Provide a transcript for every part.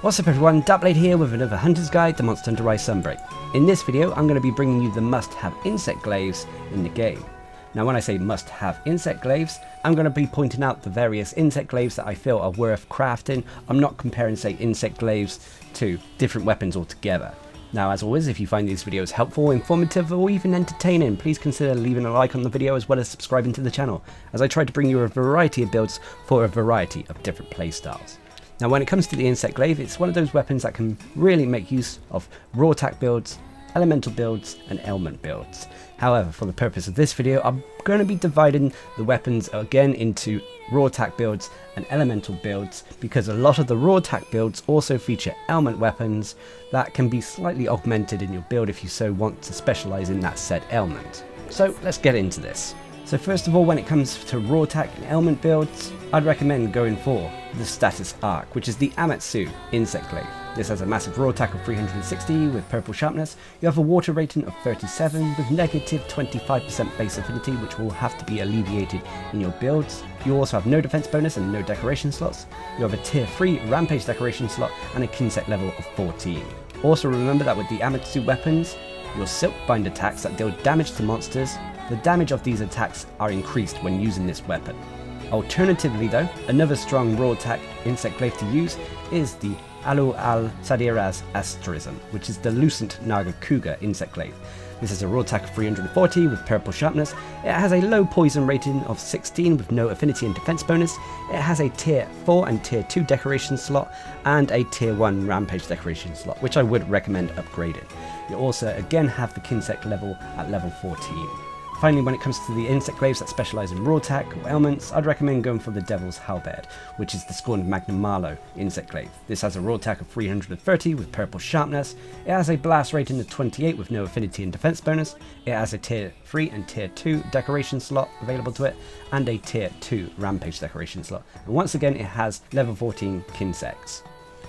What's up everyone, Darcblade here with another Hunter's Guide to Monster Hunter Rise Sunbreak. In this video I'm going to be bringing you the must-have Insect Glaives in the game. Now when I say must-have Insect Glaives, I'm going to be pointing out the various Insect Glaives that I feel are worth crafting. I'm not comparing say Insect Glaives to different weapons altogether. Now as always, if you find these videos helpful, informative or even entertaining, please consider leaving a like on the video as well as subscribing to the channel, as I try to bring you a variety of builds for a variety of different playstyles. Now when it comes to the Insect Glaive, it's one of those weapons that can really make use of raw attack builds, elemental builds and element builds. However, for the purpose of this video, I'm going to be dividing the weapons again into raw attack builds and elemental builds, because a lot of the raw attack builds also feature element weapons that can be slightly augmented in your build if you so want to specialize in that said element. So let's get into this. So first of all, when it comes to raw attack and element builds, I'd recommend going for the status arc, which is the Amatsu Insect Glaive. This has a massive raw attack of 360 with purple sharpness. You have a water rating of 37 with negative 25% base affinity, which will have to be alleviated in your builds. You also have no defense bonus and no decoration slots. You have a tier 3 rampage decoration slot and a Insect level of 14. Also remember that with the Amatsu weapons, your silk bind attacks that deal damage to monsters, the damage of these attacks are increased when using this weapon. Alternatively though, another strong raw attack Insect Glaive to use is the Alu al Sadiraz Asterism, which is the Lucent Naga Cougar Insect Glaive. This has a raw attack of 340 with purple sharpness. It has a low poison rating of 16 with no affinity and defense bonus. It has a tier 4 and tier 2 decoration slot and a tier 1 rampage decoration slot, which I would recommend upgrading. You also again have the Insect level at level 14. Finally, when it comes to the Insect Glaives that specialise in raw attack or elements, I'd recommend going for the Devil's Halberd, which is the Scorned Magnum Malo Insect Glaive. This has a raw attack of 330 with purple sharpness. It has a blast rating of 28 with no affinity and defense bonus. It has a tier 3 and tier 2 decoration slot available to it, and a tier 2 rampage decoration slot. And once again, it has level 14 Insects.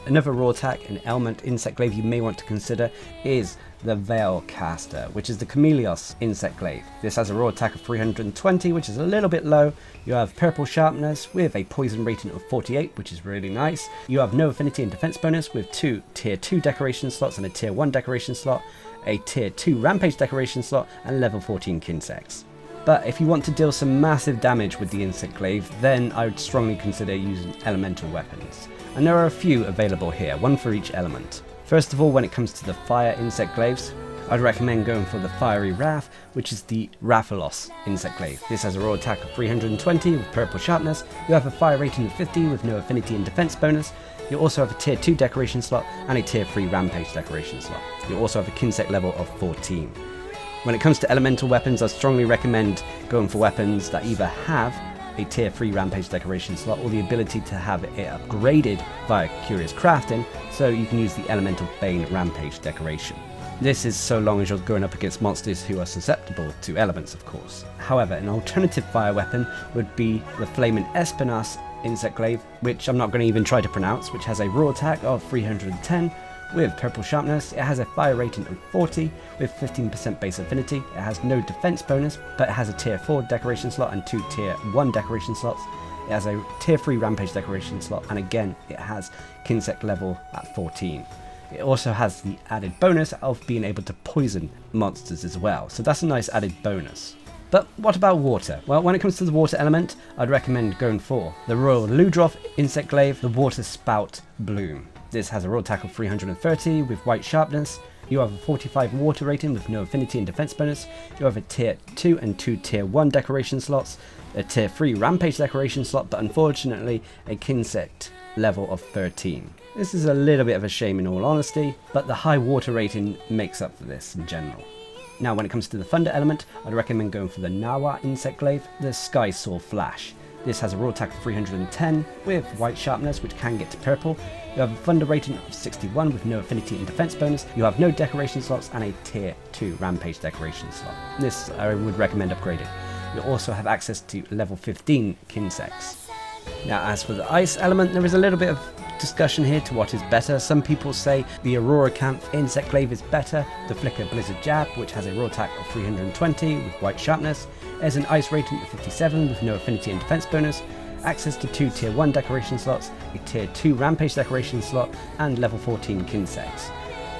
Another raw attack and element Insect Glaive you may want to consider is the Veil Caster, which is the Chameleos Insect Glaive. This has a raw attack of 320, which is a little bit low. You have purple sharpness with a poison rating of 48, which is really nice. You have no affinity and defense bonus with 2 tier 2 decoration slots and a tier 1 decoration slot, a tier 2 rampage decoration slot and level 14 Insects. But if you want to deal some massive damage with the Insect Glaive, then I would strongly consider using elemental weapons. And there are a few available here, one for each element. First of all, when it comes to the fire Insect Glaives, I'd recommend going for the Fiery Wrath, which is the Rathalos Insect Glaive. This has a raw attack of 320 with purple sharpness. You have a fire rating of 50 with no affinity and defense bonus. You also have a tier 2 decoration slot and a tier 3 rampage decoration slot. You also have a Insect level of 14. When it comes to elemental weapons, I strongly recommend going for weapons that either have a tier 3 rampage decoration slot or the ability to have it upgraded via curious crafting, so you can use the elemental bane rampage decoration. This is so long as you're going up against monsters who are susceptible to elements, of course. However, an alternative fire weapon would be the Flaming Espinas Insect Glaive, which I'm not going to even try to pronounce, which has a raw attack of 310 with purple sharpness. It has a fire rating of 40 with 15% base affinity. It has no defense bonus, but it has a tier 4 decoration slot and 2 tier 1 decoration slots. It has a tier 3 rampage decoration slot, and again it has Insect level at 14. It also has the added bonus of being able to poison monsters as well, so that's a nice added bonus. But what about water? Well, when it comes to the water element, I'd recommend going for the Royal Ludroth Insect Glaive, the Water Spout Bloom. This has a raw attack of 330 with white sharpness. You have a 45 water rating with no affinity and defense bonus. You have a tier 2 and 2 tier 1 decoration slots, a tier 3 rampage decoration slot, but unfortunately a Insect level of 13. This is a little bit of a shame in all honesty, but the high water rating makes up for this in general. Now when it comes to the thunder element, I'd recommend going for the Nawa Insect Glaive, the Sky Saw Flash. This has a raw attack of 310 with white sharpness, which can get to purple. You have a thunder rating of 61 with no affinity and defense bonus. You have no decoration slots and a tier 2 rampage decoration slot. This I would recommend upgrading. You also have access to level 15 Insects. Now as for the ice element, there is a little bit of discussion here to what is better. Some people say the Aurora Camp Insect Glaive is better. The Flicker Blizzard Jab, which has a raw attack of 320 with white sharpness, has an ice rating of 57 with no affinity and defense bonus, access to 2 tier 1 decoration slots, a tier 2 rampage decoration slot, and level 14 Insects.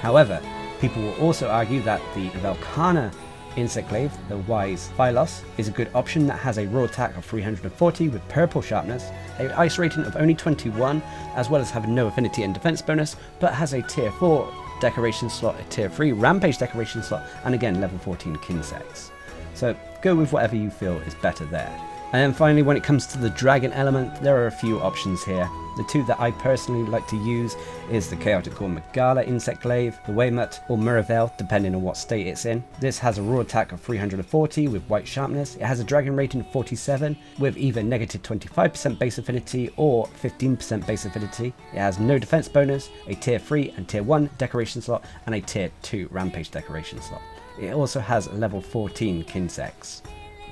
However, people will also argue that the Velkhana Insect Glaive, the Wise Phylos, is a good option that has a raw attack of 340 with purple sharpness, an ice rating of only 21, as well as having no affinity and defense bonus, but has a tier 4 decoration slot, a tier 3 rampage decoration slot, and again level 14 Insects. So go with whatever you feel is better there. And then finally, when it comes to the dragon element, there are a few options here. The two that I personally like to use is the Chaotic Core Megala Insect Glaive, the Weymut or Muravel, depending on what state it's in. This has a raw attack of 340 with white sharpness. It has a dragon rating of 47 with either negative 25% base affinity or 15% base affinity. It has no defense bonus, a tier 3 and tier 1 decoration slot, and a tier 2 rampage decoration slot. It also has level 14 Insects.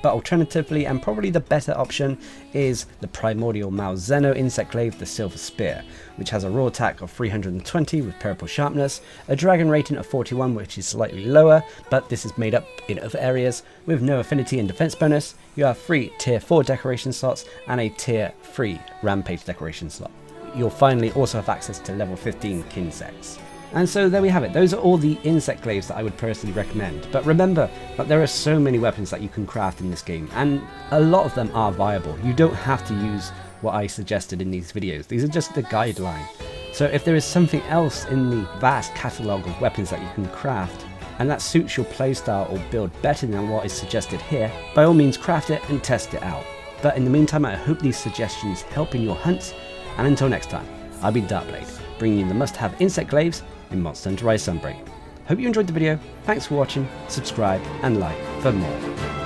But alternatively, and probably the better option, is the Primordial Malzeno Insect Glaive, the Silver Spear, which has a raw attack of 320 with purple sharpness, a dragon rating of 41, which is slightly lower, but this is made up in other areas, with no affinity and defense bonus. You have 3 tier 4 decoration slots and a tier 3 rampage decoration slot. You'll finally also have access to level 15 Insects. And so there we have it. Those are all the Insect Glaives that I would personally recommend. But remember that there are so many weapons that you can craft in this game, and a lot of them are viable. You don't have to use what I suggested in these videos. These are just the guideline. So if there is something else in the vast catalogue of weapons that you can craft, and that suits your playstyle or build better than what is suggested here, by all means craft it and test it out. But in the meantime, I hope these suggestions help in your hunts, and until next time, I've been Darcblade, bringing you the must-have Insect Glaives in Monster Hunter Rise Sunbreak. Hope you enjoyed the video, thanks for watching, subscribe and like for more.